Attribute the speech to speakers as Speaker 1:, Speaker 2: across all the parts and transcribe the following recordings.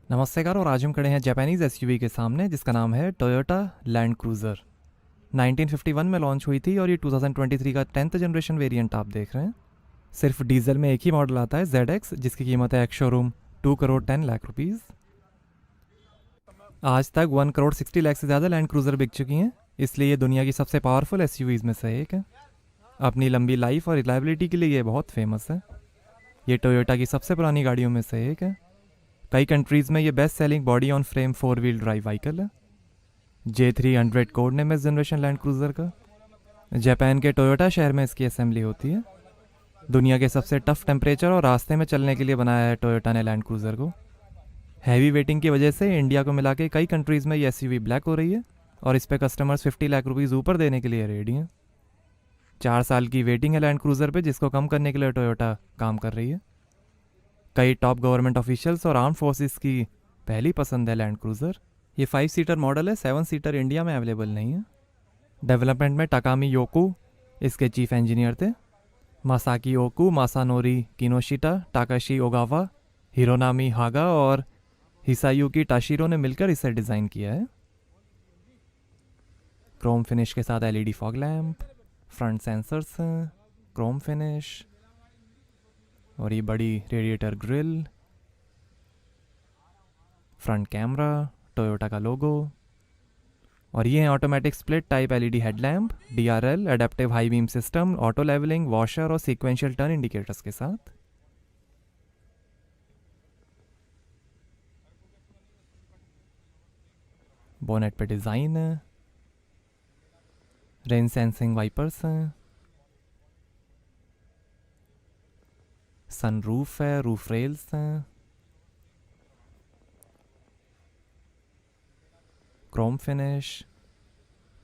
Speaker 1: नमस्कार। और आज हम खड़े हैं जापानीज़ एसयूवी के सामने जिसका नाम है टोयोटा लैंड क्रूज़र। 1951 में लॉन्च हुई थी और ये 2023 का 10th जनरेशन वेरिएंट आप देख रहे हैं। सिर्फ डीजल में एक ही मॉडल आता है ZX, जिसकी कीमत है ex showroom 2 crore 10 lakh rupees. आज तक 1 करोड़ 60 लाख से ज़्यादा लैंड क्रूज़र बिक चुकी हैं, इसलिए ये दुनिया की सबसे पावरफुल एसयूवीज़ में से एक है। अपनी लंबी लाइफ और रिलायबिलिटी के लिए ये बहुत फेमस है। ये टोयोटा की सबसे पुरानी गाड़ियों में से एक है। कई कंट्रीज़ में ये best selling body on frame 4 wheel drive vehicle है। J300 कोड नेम है इस जनरेशन लैंड क्रूज़र का। जापान के टोयोटा शहर में इसकी असेंबली होती है। दुनिया के सबसे टफ टेम्परेचर और रास्ते में चलने के लिए बनाया है टोयोटा ने लैंड क्रूज़र को। हैवी वेटिंग की वजह से इंडिया को मिला के कई कंट्रीज़ में ये एसयूवी ब्लैक हो रही है और इस पे कस्टमर्स 50 लाख रुपीज़ ऊपर देने के लिए रेडी हैं। 4 साल की वेटिंग है लैंड क्रूज़र पे, जिसको कम करने के लिए टोयोटा काम कर रही है। कई टॉप गवर्नमेंट ऑफिशियल्स और आर्म फोर्सेस की पहली पसंद है लैंड क्रूज़र। ये 5 सीटर मॉडल है, 7 सीटर इंडिया में अवेलेबल नहीं है। डेवलपमेंट में टाकामी योकू इसके चीफ इंजीनियर थे। मासाकी ओकू, मासानोरी किनोशिटा, टाकाशी ओगावा, हिरोनामी हागा और हिसायुकी टाशिरो ने मिलकर इसे डिज़ाइन किया है। क्रोम फिनिश के साथ LED fog lamp, front sensors हैं, क्रोम फिनिश और ये बड़ी radiator grille, front camera, Toyota का लोगो और ये है automatic split type LED headlamp, DRL, adaptive high beam system, auto levelling, washer और सीक्वेंशियल टर्न इंडिकेटर्स के साथ। बोनेट पे डिज़ाइन है, रेन सेंसिंग वाइपर्स हैं, सनरूफ है, रूफ रेल्स हैं, chrome finish,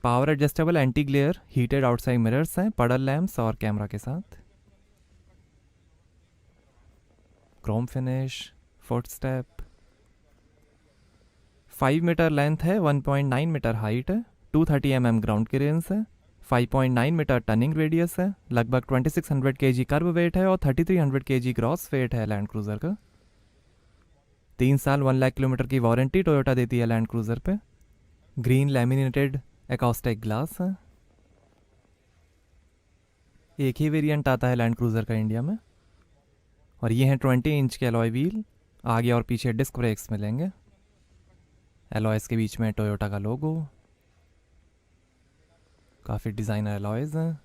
Speaker 1: power adjustable anti glare heated outside mirrors हैं, puddle lamps और कैमरा के साथ। Chrome finish, foot step, 5 metre length है, 1.9 मीटर हाइट है, 230 mm ग्राउंड क्लियरेंस है, 5.9 मीटर टर्निंग रेडियस है, लगभग 2600 kg कर्व वेट है और 3300 kg ग्रॉस वेट है लैंड क्रूज़र का। 3 साल 1 लाख किलोमीटर की वारंटी टोयोटा देती है लैंड क्रूज़र पे। ग्रीन लैमिनेटेड एकॉस्टिक ग्लास है। एक ही वेरिएंट आता है लैंड क्रूज़र का इंडिया में और ये हैं 20 इंच के एलॉय व्हील, आगे और पीछे डिस्क ब्रेक्स मिलेंगे। एलॉयज़ के बीच में टोयोटा का लोगो, काफ़ी डिज़ाइनर एलॉयज़ हैं।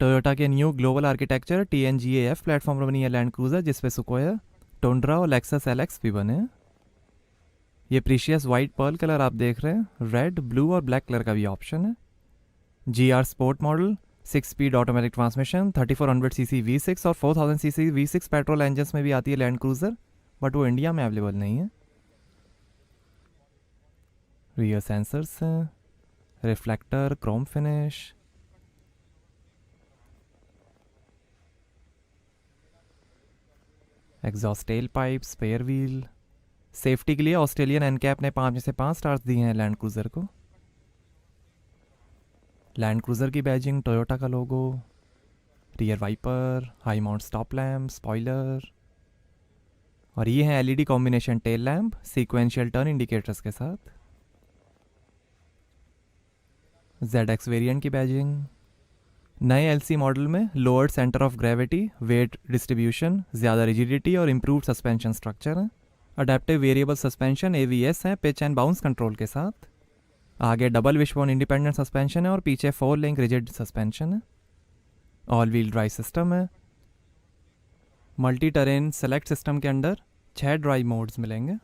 Speaker 1: टोयोटा के new global architecture TNGA-F platform पर बनी है लैंड क्रूज़र, जिसपे सुकोया, टुंड्रा और लेक्सस LX भी बने हैं। ये प्रीशियस वाइट पर्ल कलर आप देख रहे हैं, रेड, ब्लू और ब्लैक कलर का भी ऑप्शन है। GR sport model 6 speed automatic transmission, 3400 CC V6 और 4000 सीसी V6 पेट्रोल इंजन्स में भी आती है लैंड क्रूज़र, बट वो इंडिया में अवेलेबल नहीं है। रियर सेंसर्स हैं, reflector, chrome finish, exhaust tail pipe, spare wheel. Safety के लिए ऑस्ट्रेलियन एनकैप ने 5 में से 5 स्टार्स दिए हैं लैंड क्रूज़र को। लैंड क्रूज़र की बैजिंग, टोयोटा का logo, rear wiper, high mount stop lamp, spoiler और ये है LED combination tail lamp sequential turn indicators के साथ। ZX वेरिएंट की बैजिंग। नए LC मॉडल में lowered centre of gravity, weight distribution, ज़्यादा रिजिडिटी और इम्प्रूव्ड सस्पेंशन स्ट्रक्चर है। अडेप्टिव वेरिएबल सस्पेंशन AVS है, पिच एंड बाउंस कंट्रोल के साथ। आगे डबल विशबोन इंडिपेंडेंट सस्पेंशन है और पीछे 4 लिंक रिजिड सस्पेंशन है। ऑल व्हील ड्राइव सिस्टम है। मल्टी टरेन सेलेक्ट सिस्टम के अंडर 6 ड्राइव मोड्स मिलेंगे।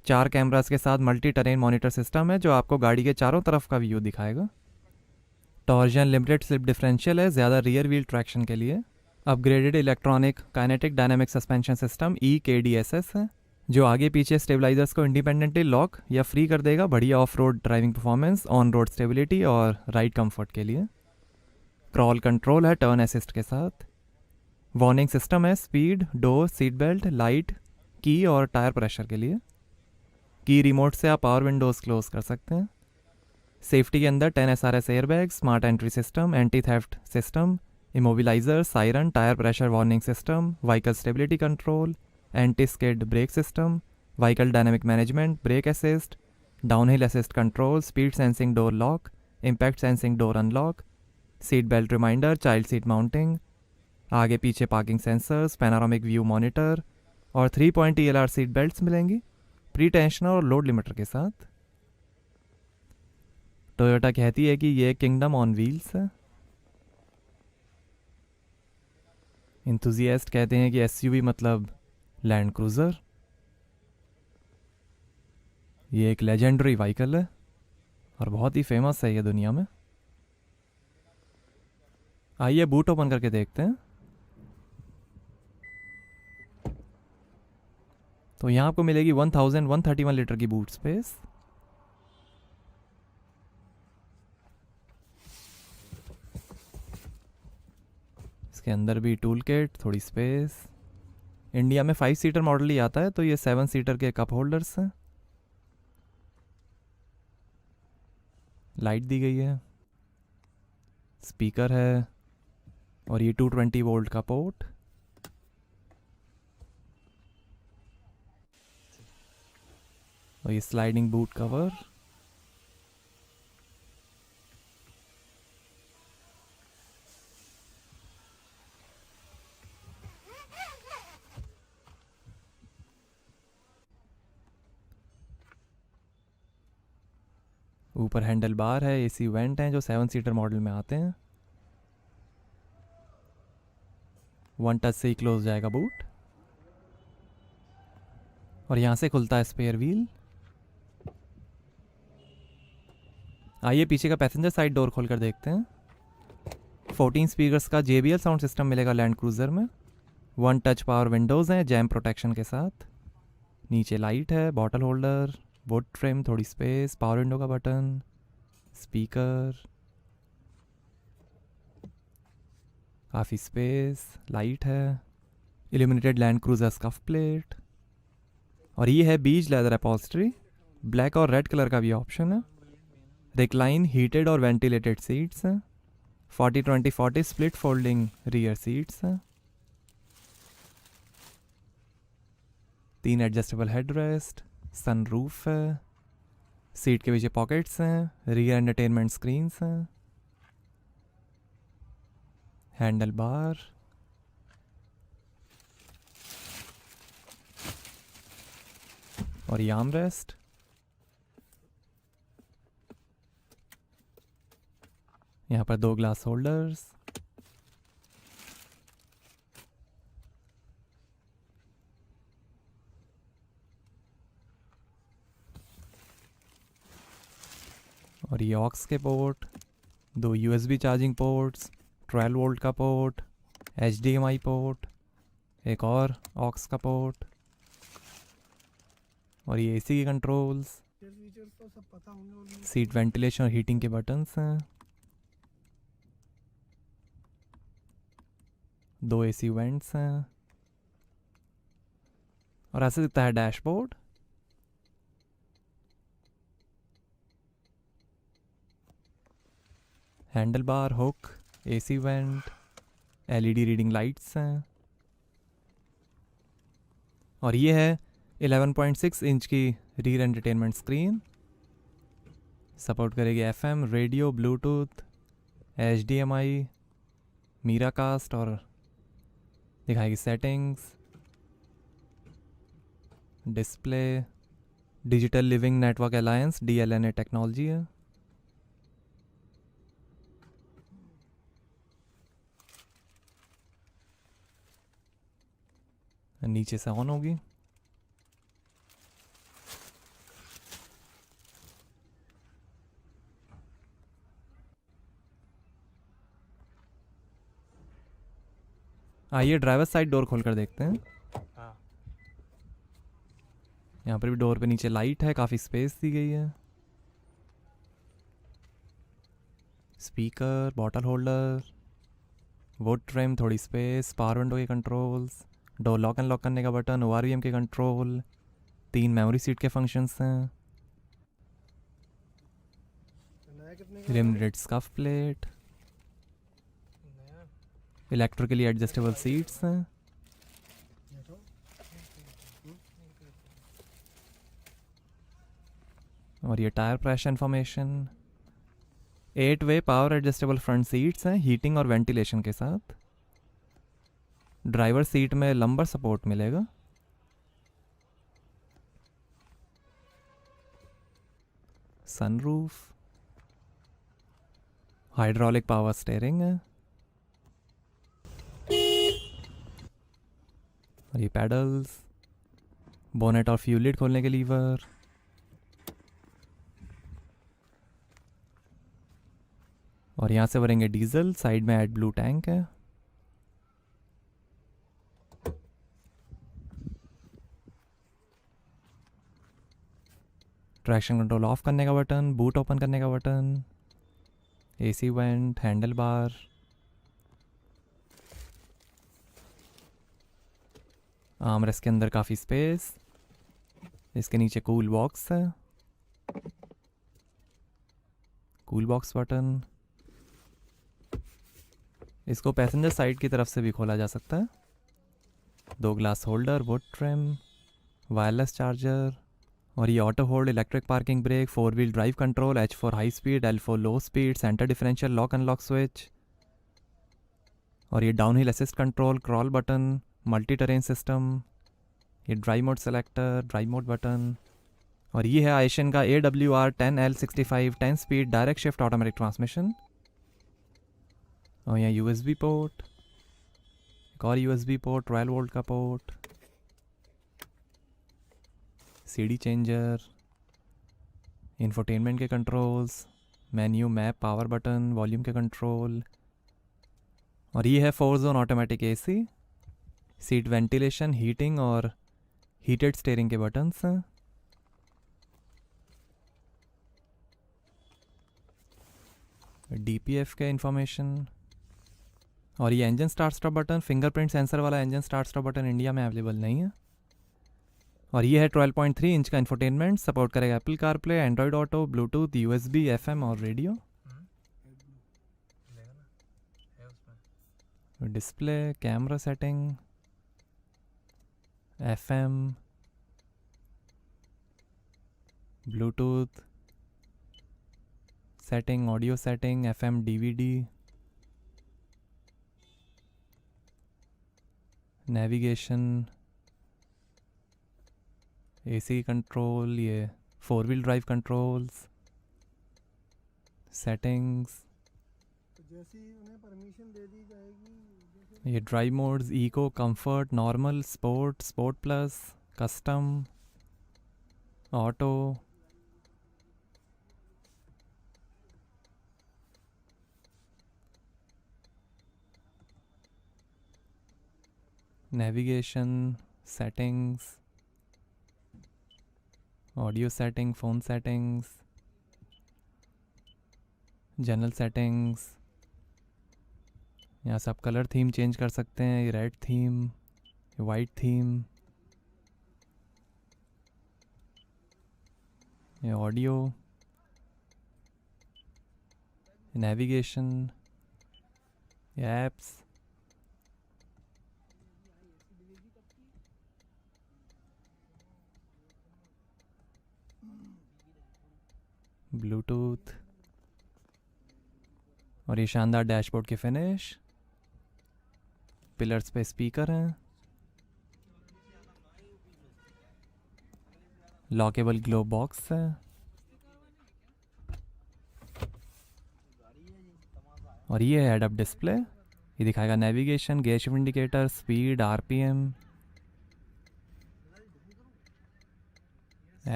Speaker 1: 4 कैमरास के साथ मल्टी टरेन मॉनिटर सिस्टम है, जो आपको गाड़ी के चारों तरफ का व्यू दिखाएगा। टॉर्जन लिमिटेड स्लिप डिफरेंशियल है, ज़्यादा रियर व्हील ट्रैक्शन के लिए। Upgraded electronic kinetic dynamic suspension system EKDSS है, जो आगे पीछे स्टेबलाइजर्स को इंडिपेंडेंटली लॉक या फ्री कर देगा, बढ़िया of road driving performance, on road stability और राइड कंफर्ट के लिए। क्रॉल कंट्रोल है टर्न असिस्ट के साथ। वार्निंग सिस्टम है speed, door, seat belt, light, की और टायर प्रेशर के लिए। की रिमोट से आप पावर विंडोज़ क्लोज कर सकते हैं। सेफ्टी के अंदर 10 SRS airbag, smart entry system, anti theft system, immobiliser, siren, tyre pressure warning system, vehicle stability control, anti skid brake system, vehicle dynamic management, brake assist, downhill assist control, speed sensing door lock, impact sensing door unlock, seat belt reminder, child seat mounting, आगे पीछे parking sensors, panoramic view monitor और 3 point ELR seat belts मिलेंगी pre tensioner और load limiter के साथ। Toyota कहती है कि ये किंगडम ऑन व्हील्स है। इंथुजियास्ट कहते हैं कि SUV मतलब लैंड क्रूज़र। ये एक लेजेंडरी व्हीकल है और बहुत ही फेमस है ये दुनिया में। आइए बूट ओपन करके देखते हैं। तो यहाँ आपको मिलेगी 1131 लीटर की बूट स्पेस। इसके अंदर भी टूल किट, थोड़ी स्पेस। इंडिया में 5 सीटर मॉडल ही आता है, तो ये 7 सीटर के कप होल्डर्स हैं। लाइट दी गई है, स्पीकर है और ये 220 वोल्ट का पोर्ट। और ये स्लाइडिंग बूट कवर। ऊपर हैंडल बार है, AC वेंट हैं जो 7 सीटर मॉडल में आते हैं। 1 टच से ही क्लोज जाएगा बूट और यहाँ से खुलता है स्पेयर व्हील। आइए पीछे का पैसेंजर साइड डोर खोलकर देखते हैं। 14 स्पीकर्स का JBL साउंड सिस्टम मिलेगा लैंड क्रूज़र में। 1 टच पावर विंडोज़ हैं जैम प्रोटेक्शन के साथ। नीचे लाइट है, बॉटल होल्डर, वुड ट्रिम, थोड़ी स्पेस, पावर विंडो का बटन, स्पीकर, काफ़ी स्पेस, लाइट है, illuminated land cruiser scuff plate और ये है बीज लेदर अपॉल्स्ट्री। ब्लैक और रेड कलर का भी ऑप्शन है। रिक्लाइन हीटेड और वेंटिलेटेड सीट्स हैं। 40-20-40 स्प्लिट फोल्डिंग रियर सीट्स हैं। 3 एडजस्टेबल हेड रेस्ट, सनरूफ है, सीट के पीछे पॉकेट्स हैं, रियर एंटरटेनमेंट स्क्रीन्स हैं, हैंडल बार, और ये आर्म रेस्ट। यहाँ पर 2 ग्लास होल्डर्स, और ये ऑक्स के port, 2 USB charging ports, 12 volt का पोर्ट, HDMI पोर्ट, एक और ऑक्स का पोर्ट और ये AC के कंट्रोल्स, सीट वेंटिलेशन और हीटिंग के बटन्स हैं, 2 AC वेंट्स हैं और ऐसे दिखता है dashboard. Handle bar, hook, AC went, LED reading lights हैं और ये है 11.6 इंच की रियर एंटरटेनमेंट स्क्रीन। सपोर्ट करेगी FM, radio, Bluetooth, HDMI, Miracast और दिखाएगी settings, display, digital living network alliance DLNA technology है। नीचे से ऑन होगी। आइए ड्राइवर साइड डोर खोलकर देखते हैं। यहाँ पर भी डोर पे नीचे लाइट है, काफ़ी स्पेस दी गई है। Speaker, bottle holder, would trim, थोड़ी स्पेस, पावर विंडो के controls, door lock and lock करने का बटन, ORVM के कंट्रोल, 3 मेमोरी सीट के फंक्शंस हैं, illuminated scuff plate, electrically adjustable seats हैं और ये टायर प्रेशर इन्फॉर्मेशन। 8 वे पावर एडजस्टेबल फ्रंट सीट्स हैं हीटिंग और वेंटिलेशन के साथ। ड्राइवर सीट में लंबर सपोर्ट मिलेगा। सनरूफ, हाइड्रोलिक पावर स्टीयरिंग है और ये पैडल्स, बोनेट और फ्यूल लिड खोलने के लीवर। और यहाँ से भरेंगे डीजल। साइड में एड ब्लू टैंक है। ट्रैक्शन कंट्रोल ऑफ करने का बटन, बूट ओपन करने का button, AC vent, handle bar. Armrest के अंदर काफ़ी स्पेस। इसके नीचे कूल बॉक्स है, कूल बॉक्स बटन। इसको पैसेंजर साइड की तरफ से भी खोला जा सकता है। 2 glass holder, would trim, wireless charger. और ये auto hold, electric parking brake, 4 wheel drive control, H for high speed, L for low speed, centre differential, lock unlock switch. और ये downhill assist control, crawl button, multi terrain system. ये drive mode selector, drive mode button. और ये है Aisin का AWR 10L65 10 speed direct shift automatic transmission. और यहाँ USB port, एक और USB पोर्ट, 12 वोल्ट का पोर्ट, CD चेंजर, इंफोटेनमेंट के controls, menu, map, power button, volume के कंट्रोल। और ये है 4 zone automatic AC, seat ventilation, heating और हीटेड स्टीयरिंग के बटन्स हैं। DPF के इंफॉर्मेशन। और ये engine start stop button, fingerprint sensor वाला engine start stop button India में अवेलेबल नहीं है। और ये है 12.3 इंच का इंफोटेनमेंट, सपोर्ट करेगा Apple CarPlay, Android Auto, Bluetooth, USB, FM और radio. Display, camera setting, FM, Bluetooth setting, audio setting, FM DVD, navigation, AC control, ये 4 व्हील ड्राइव कंट्रोल्स, सेटिंग्स।
Speaker 2: जैसी उन्हें परमिशन दे दी जाएगी।
Speaker 1: ये drive modes, eco, comfort, normal, sport, sport plus, custom, auto. Navigation, settings, audio setting, phone settings, general settings. यहाँ सब colour theme change कर सकते हैं। ये रेड थीम, ये वाइट थीम, ये ऑडियो, नेविगेशन, ये ऐप्स, ब्लूटूथ। और ये शानदार डैशबोर्ड की फिनिश। पिलर्स पे स्पीकर हैं, लॉकेबल ग्लो बॉक्स है। और ये है हेड अप डिस्प्ले, ये दिखाएगा navigation, gear shift indicator, speed, RPM,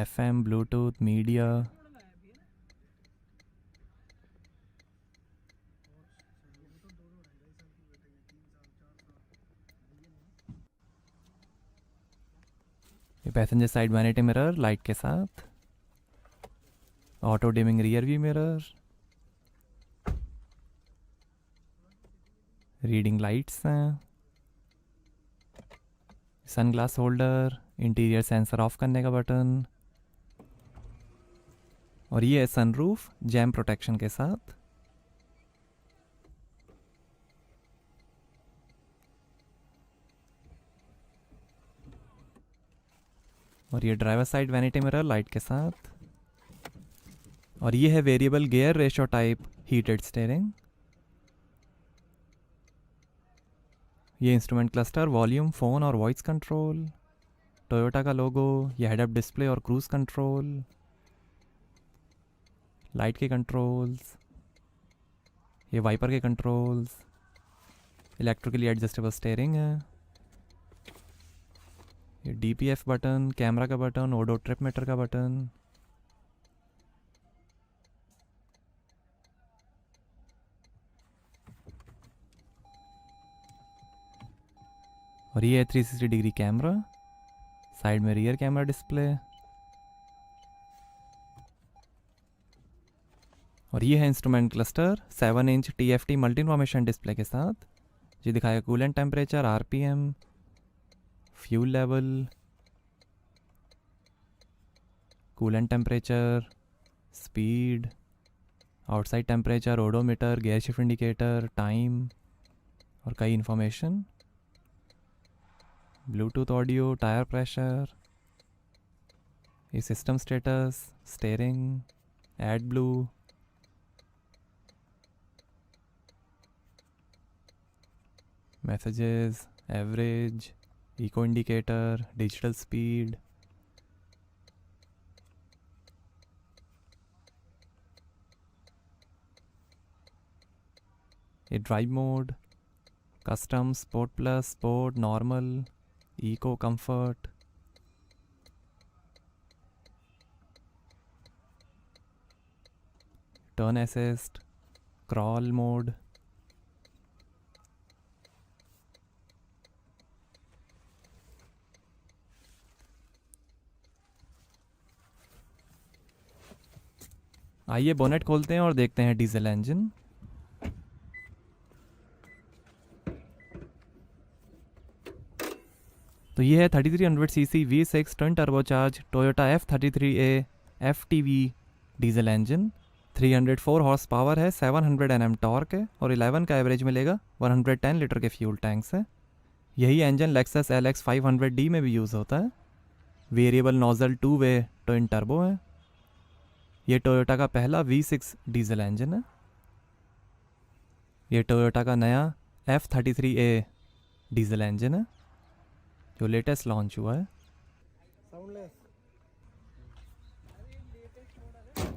Speaker 1: FM, Bluetooth, media. ये passenger side vanity mirror light के साथ, auto dimming rear view mirror, reading lights हैं, sunglass holder, interior sensor off करने का बटन। और ये है सनरूफ जैम प्रोटेक्शन के साथ। और ये driver side vanity mirror light के साथ। और ये है variable gear ratio type heated steering. ये इंस्ट्रूमेंट क्लस्टर, वॉल्यूम, फ़ोन और वॉइस कंट्रोल, टोयोटा का लोगो, ये हेड अप डिस्प्ले और क्रूज़ कंट्रोल, लाइट के कंट्रोल्स, ये वाइपर के कंट्रोल्स, इलेक्ट्रिकली एडजस्टेबल स्टीयरिंग है, ये DPF बटन, कैमरा का बटन, ओडो ट्रिप मीटर का बटन, और ये है 360 डिग्री कैमरा, साइड में रियर कैमरा डिस्प्ले, और ये है instrument cluster 7 inch TFT multi information display के साथ, जो दिखाएगा coolant temperature, RPM, fuel level, coolant temperature, speed, outside temperature, odometer, gear shift indicator, time और कई information, Bluetooth audio, tyre pressure, ये system status, steering, AdBlue, messages, average, eco indicator, digital speed, ये drive mode, custom, sport plus, sport, normal, eco, comfort, turn assist, crawl mode, आइए bonnet खोलते हैं और देखते हैं डीजल इंजन। तो ये है 3300 CC V6 twin turbocharge Toyota F33A FTV diesel engine. 304 horse power है, 700 Nm टॉर्क है और 11 का एवरेज मिलेगा। 110 लीटर के फ्यूल टैंक्स है। यही इंजन लेक्सस LX 500D में भी यूज़ होता है। वेरिएबल नोजल 2 वे ट्विन टर्बो है। ये टोयोटा का पहला V6 डीजल इंजन है। ये टोयोटा का नया F33A डीजल इंजन है जो लेटेस्ट लॉन्च हुआ है।
Speaker 2: साउंडलेस।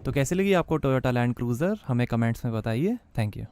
Speaker 1: तो कैसे लगी आपको टोयोटा लैंड क्रूज़र, हमें कमेंट्स में बताइए। Thank you.